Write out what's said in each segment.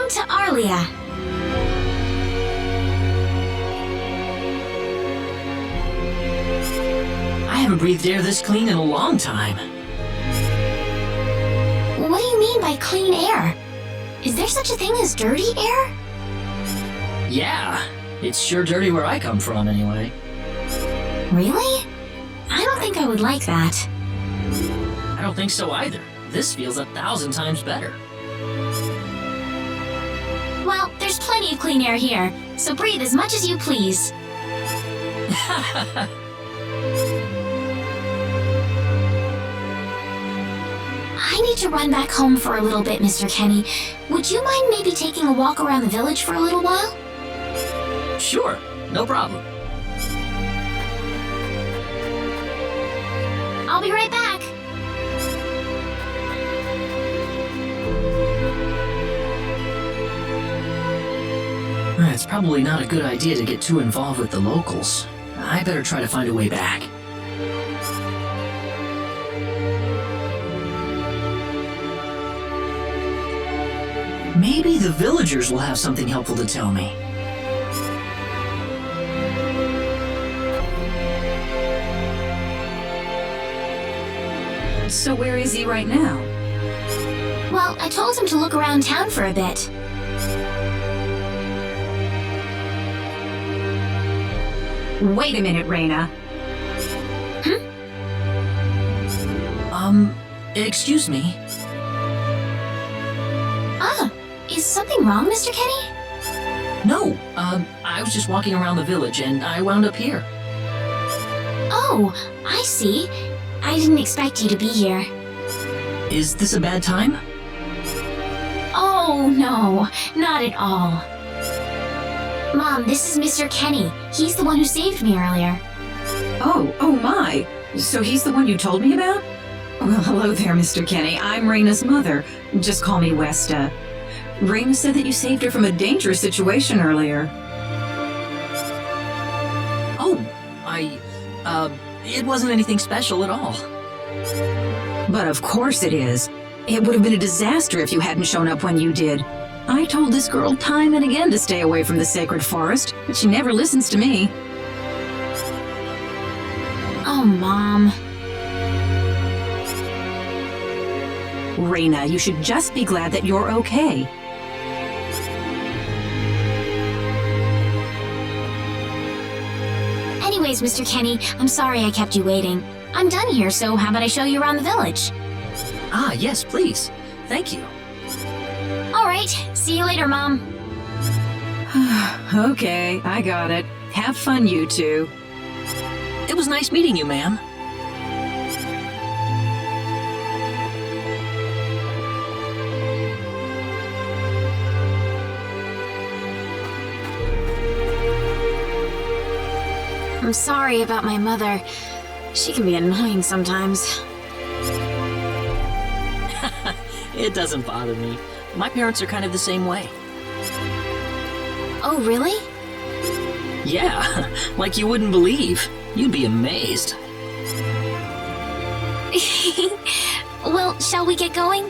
Welcome to Arlia. I haven't breathed air this clean in a long time. What do you mean by clean air? Is there such a thing as dirty air? Yeah, it's sure dirty where I come from anyway. Really? I don't think I would like that. I don't think so either. This feels 1,000 times better. Well, there's plenty of clean air here, so breathe as much as you please. I need to run back home for a little bit, Mr. Kenny. Would you mind maybe taking a walk around the village for a little while? Sure, no problem. I'll be right back. It's probably not a good idea to get too involved with the locals. I better try to find a way back. Maybe the villagers will have something helpful to tell me. So where is he right now? Well, I told him to look around town for a bit. Wait a minute, Rena. Excuse me. Ah, is something wrong, Mr. Kenny? No, I was just walking around the village and I wound up here. Oh, I see. I didn't expect you to be here. Is this a bad time? Oh, no, not at all. Mom, this is Mr. Kenny. He's the one who saved me earlier. Oh my. So he's the one you told me about? Well, hello there, Mr. Kenny. I'm Rena's mother. Just call me Westa. Rena said that you saved her from a dangerous situation earlier. Oh, it wasn't anything special at all. But of course it is. It would have been a disaster if you hadn't shown up when you did. I told this girl time and again to stay away from the sacred forest, but she never listens to me. Oh, Mom. Rena, you should just be glad that you're okay. Anyways, Mr. Kenny, I'm sorry I kept you waiting. I'm done here, so how about I show you around the village? Ah, yes, please. Thank you. All right, see you later, Mom. Okay, I got it. Have fun, you two. It was nice meeting you, ma'am. I'm sorry about my mother. She can be annoying sometimes. It doesn't bother me. My parents are kind of the same way. Oh, really? Yeah, like you wouldn't believe. You'd be amazed. Well, shall we get going?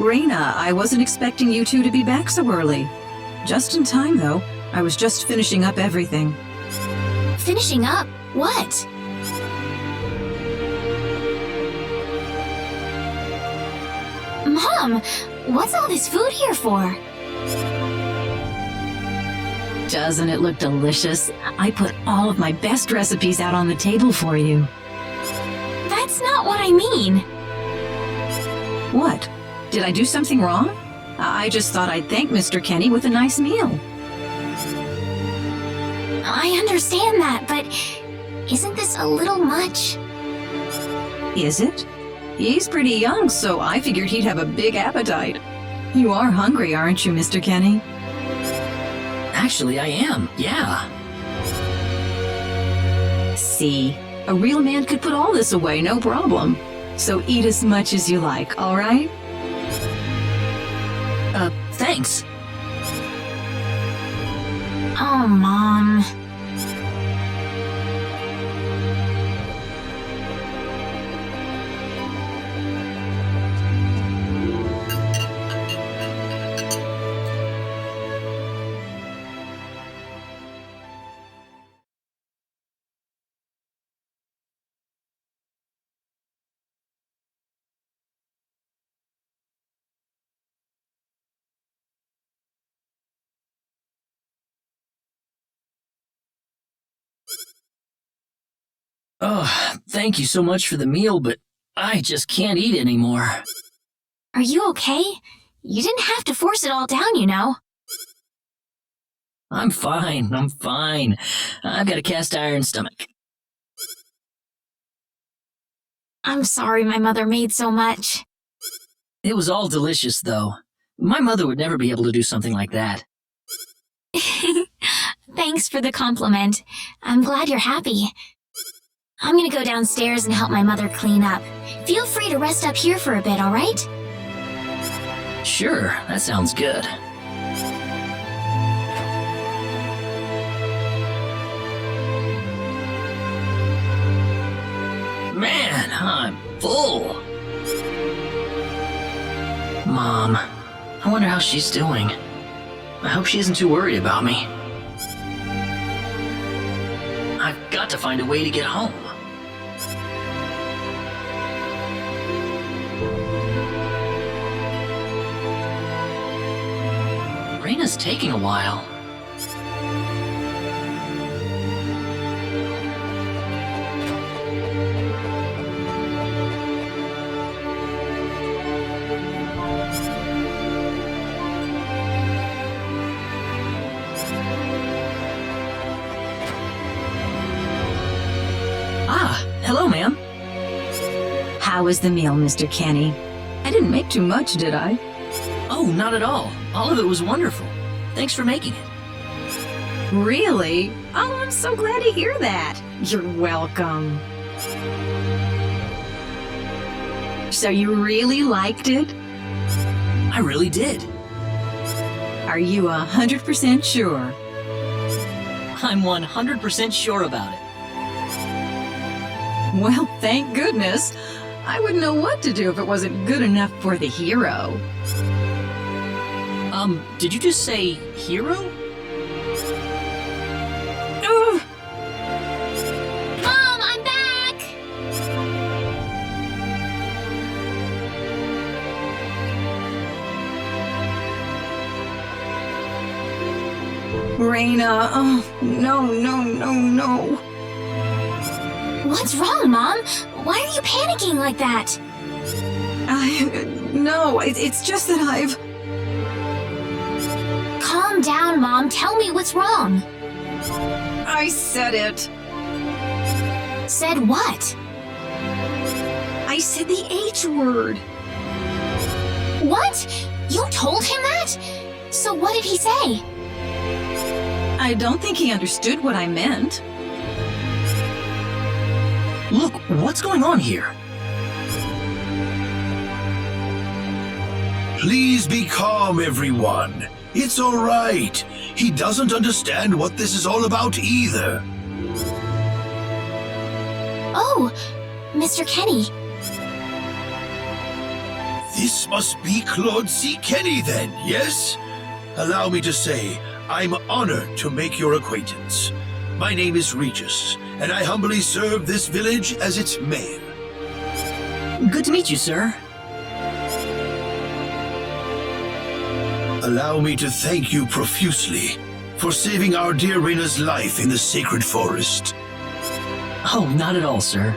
Rena, I wasn't expecting you two to be back so early. Just in time, though. I was just finishing up everything. Finishing up? What? Mom, what's all this food here for? Doesn't it look delicious? I put all of my best recipes out on the table for you. That's not what I mean. What? Did I do something wrong? I just thought I'd thank Mr. Kenny with a nice meal. I understand that, but isn't this a little much? Is it? He's pretty young, so I figured he'd have a big appetite. You are hungry, aren't you, Mr. Kenny? Actually, I am, yeah. See, a real man could put all this away, no problem. So eat as much as you like, all right? Thanks. Oh, Mom. Oh, thank you so much for the meal, but I just can't eat anymore. Are you okay? You didn't have to force it all down, you know. I'm fine. I've got a cast iron stomach. I'm sorry my mother made so much. It was all delicious, though. My mother would never be able to do something like that. Thanks for the compliment. I'm glad you're happy. I'm gonna go downstairs and help my mother clean up. Feel free to rest up here for a bit, all right? Sure, that sounds good. Man, I'm full. Mom, I wonder how she's doing. I hope she isn't too worried about me. I've got to find a way to get home. Rena's taking a while. Hello, ma'am. How was the meal, Mr. Kenny? I didn't make too much, did I? Oh, not at all. All of it was wonderful. Thanks for making it. Really? Oh, I'm so glad to hear that. You're welcome. So you really liked it? I really did. Are you 100% sure? I'm 100% sure about it. Well, thank goodness. I wouldn't know what to do if it wasn't good enough for the hero. Did you just say hero? Ugh. Mom, I'm back! Rena, oh, no. What's wrong, Mom? Why are you panicking like that? No, it's just that I've... Calm down, Mom. Tell me what's wrong. I said it. Said what? I said the H word. What? You told him that? So what did he say? I don't think he understood what I meant. Look, what's going on here? Please be calm, everyone. It's all right. He doesn't understand what this is all about either. Oh, Mr. Kenny. This must be Claude C. Kenny then, yes? Allow me to say, I'm honored to make your acquaintance. My name is Regis, and I humbly serve this village as its mayor. Good to meet you, sir. Allow me to thank you profusely for saving our dear Rena's life in the sacred forest. Oh, not at all, sir.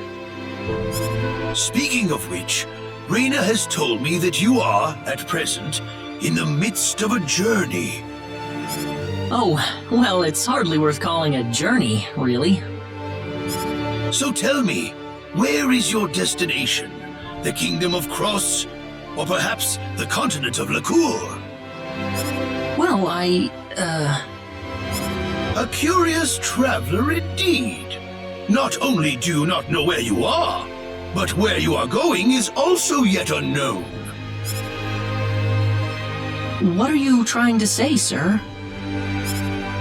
Speaking of which, Rena has told me that you are, at present, in the midst of a journey. Oh, well, it's hardly worth calling a journey, really. So tell me, where is your destination? The Kingdom of Cross? Or perhaps the continent of Lacour? Well, A curious traveler indeed. Not only do you not know where you are, but where you are going is also yet unknown. What are you trying to say, sir?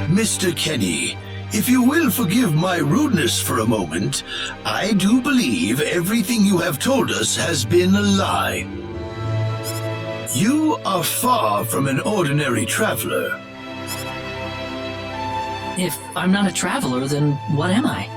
Mr. Kenny, if you will forgive my rudeness for a moment, I do believe everything you have told us has been a lie. You are far from an ordinary traveler. If I'm not a traveler, then what am I?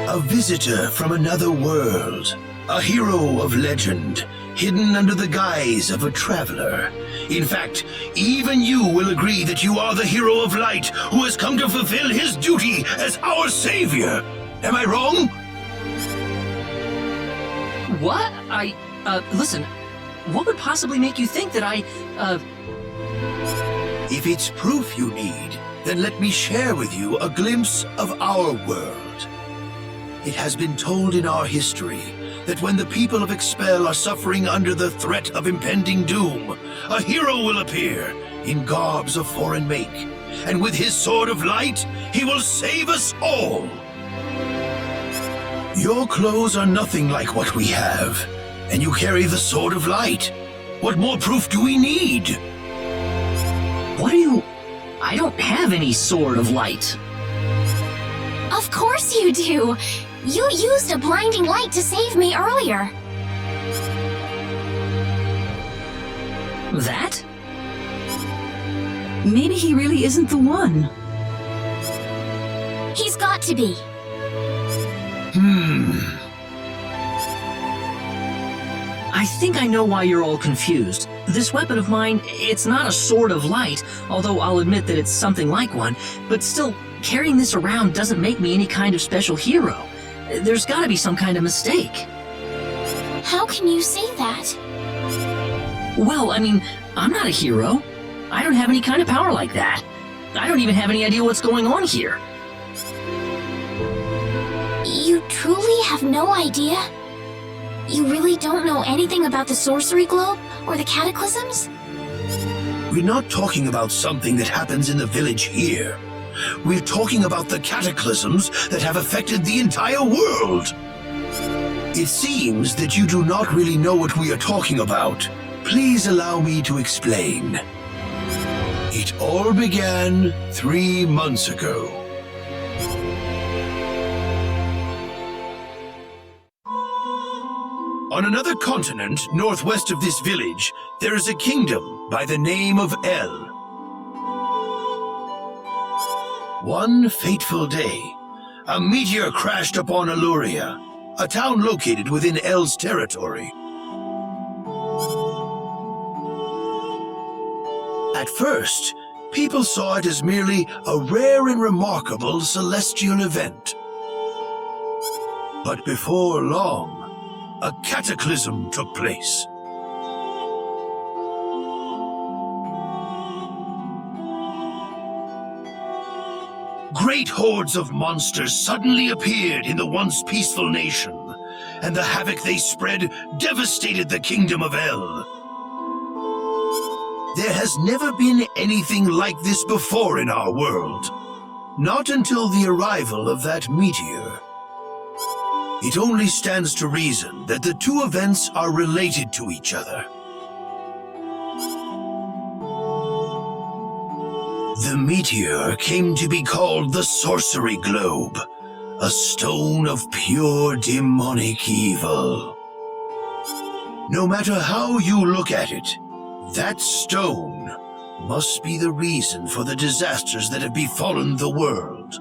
A visitor from another world. A hero of legend, hidden under the guise of a traveler. In fact, even you will agree that you are the hero of light who has come to fulfill his duty as our savior. Am I wrong? What? Listen, what would possibly make you think that If it's proof you need, then let me share with you a glimpse of our world. It has been told in our history that when the people of Expel are suffering under the threat of impending doom, a hero will appear in garbs of foreign make, and with his sword of light, he will save us all. Your clothes are nothing like what we have, and you carry the sword of light. What more proof do we need? What are you... I don't have any sword of light. Of course you do! You used a blinding light to save me earlier. That? Maybe he really isn't the one. He's got to be. I think I know why you're all confused. This weapon of mine, it's not a sword of light, although I'll admit that it's something like one, but still, carrying this around doesn't make me any kind of special hero. There's gotta be some kind of mistake. How can you say that? Well, I mean, I'm not a hero. I don't have any kind of power like that. I don't even have any idea what's going on here. You truly have no idea? You really don't know anything about the sorcery globe or the cataclysms? We're not talking about something that happens in the village here. We're talking about the cataclysms that have affected the entire world. It seems that you do not really know what we are talking about. Please allow me to explain. It all began 3 months ago. On another continent, northwest of this village, there is a kingdom by the name of El. One fateful day, a meteor crashed upon Arlia, a town located within El's territory. At first, people saw it as merely a rare and remarkable celestial event. But before long, a cataclysm took place. Great hordes of monsters suddenly appeared in the once peaceful nation, and the havoc they spread devastated the kingdom of El. There has never been anything like this before in our world, not until the arrival of that meteor. It only stands to reason that the two events are related to each other. The meteor came to be called the Sorcery Globe, a stone of pure demonic evil. No matter how you look at it, that stone must be the reason for the disasters that have befallen the world.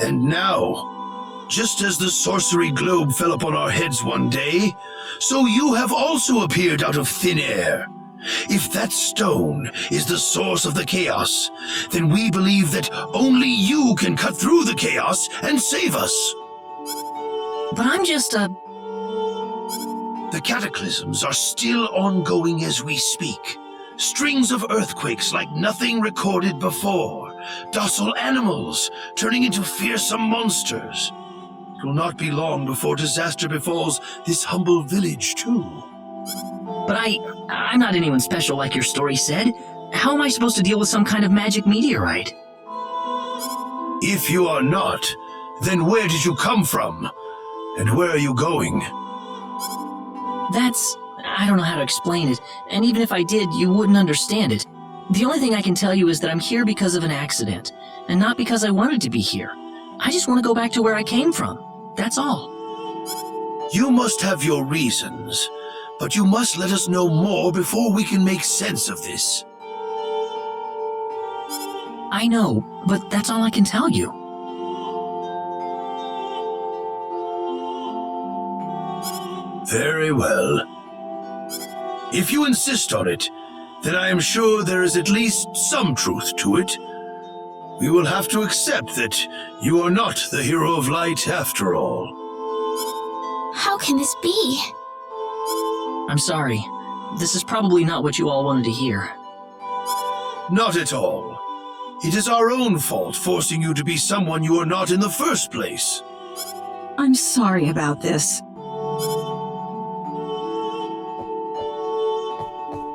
And now, just as the sorcery globe fell upon our heads one day, so you have also appeared out of thin air. If that stone is the source of the chaos, then we believe that only you can cut through the chaos and save us. But I'm just a... The cataclysms are still ongoing as we speak. Strings of earthquakes like nothing recorded before. Docile animals turning into fearsome monsters. It will not be long before disaster befalls this humble village, too. But I'm not anyone special like your story said. How am I supposed to deal with some kind of magic meteorite? If you are not, then where did you come from? And where are you going? I don't know how to explain it, and even if I did, you wouldn't understand it. The only thing I can tell you is that I'm here because of an accident, and not because I wanted to be here. I just want to go back to where I came from. That's all. You must have your reasons, but you must let us know more before we can make sense of this. I know, but that's all I can tell you. Very well. If you insist on it, then I am sure there is at least some truth to it. We will have to accept that you are not the hero of light after all. How can this be? I'm sorry. This is probably not what you all wanted to hear. Not at all. It is our own fault forcing you to be someone you are not in the first place. I'm sorry about this.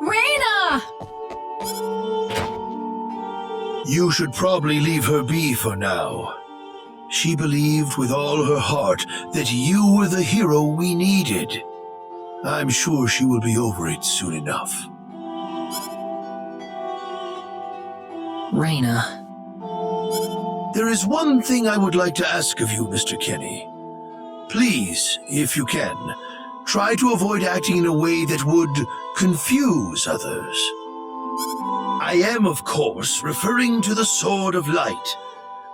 Rena! You should probably leave her be for now. She believed with all her heart that you were the hero we needed. I'm sure she will be over it soon enough. Rena. There is one thing I would like to ask of you, Mr. Kenny. Please, if you can, try to avoid acting in a way that would confuse others. I am, of course, referring to the Sword of Light,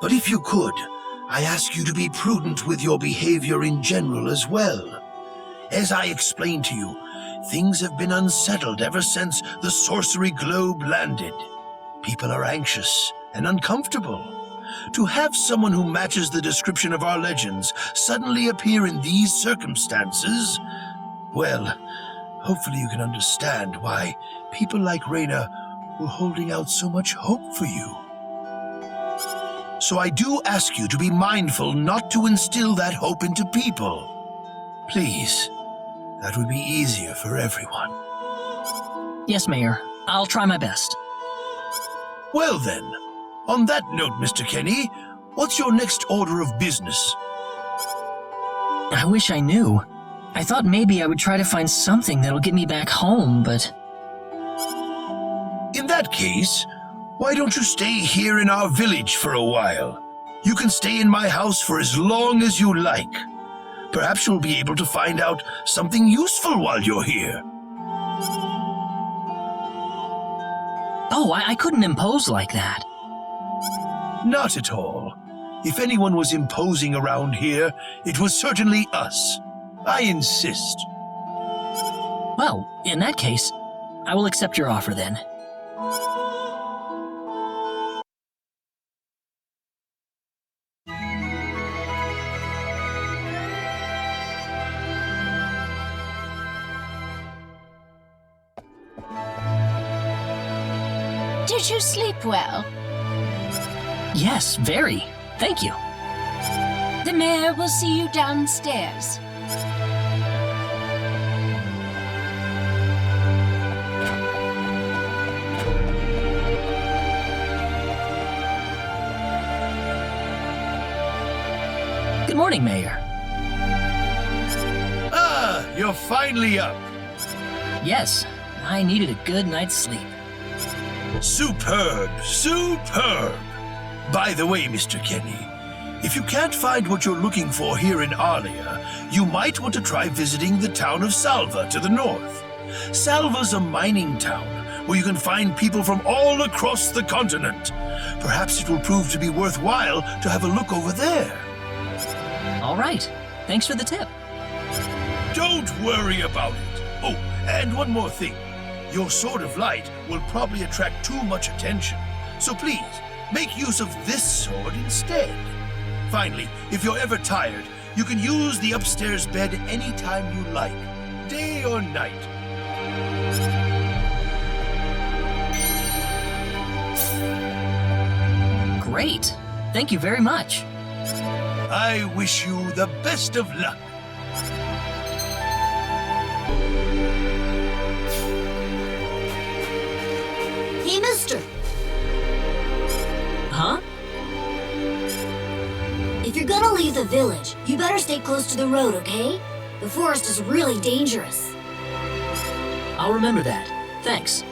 but if you could, I ask you to be prudent with your behavior in general as well. As I explained to you, things have been unsettled ever since the sorcery globe landed. People are anxious and uncomfortable. To have someone who matches the description of our legends suddenly appear in these circumstances, well, hopefully you can understand why people like Rena were holding out so much hope for you. So I do ask you to be mindful not to instill that hope into people. Please, that would be easier for everyone. Yes, Mayor. I'll try my best. Well then, on that note, Mr. Kenny, what's your next order of business? I wish I knew. I thought maybe I would try to find something that'll get me back home, but... In that case, why don't you stay here in our village for a while? You can stay in my house for as long as you like. Perhaps you'll be able to find out something useful while you're here. Oh, I couldn't impose like that. Not at all. If anyone was imposing around here, it was certainly us. I insist. Well, in that case, I will accept your offer then. Did you sleep well? Yes, very. Thank you. The mayor will see you downstairs. Good morning, Mayor. Ah, you're finally up. Yes, I needed a good night's sleep. Superb, superb. By the way, Mr. Kenny, if you can't find what you're looking for here in Arlia, you might want to try visiting the town of Salva to the north. Salva's a mining town where you can find people from all across the continent. Perhaps it will prove to be worthwhile to have a look over there. All right, thanks for the tip. Don't worry about it. Oh, and one more thing. Your sword of light will probably attract too much attention. So please, make use of this sword instead. Finally, if you're ever tired, you can use the upstairs bed anytime you like, day or night. Great. Thank you very much. I wish you the best of luck. Hey, mister. Huh? If you're gonna leave the village, you better stay close to the road, okay? The forest is really dangerous. I'll remember that. Thanks.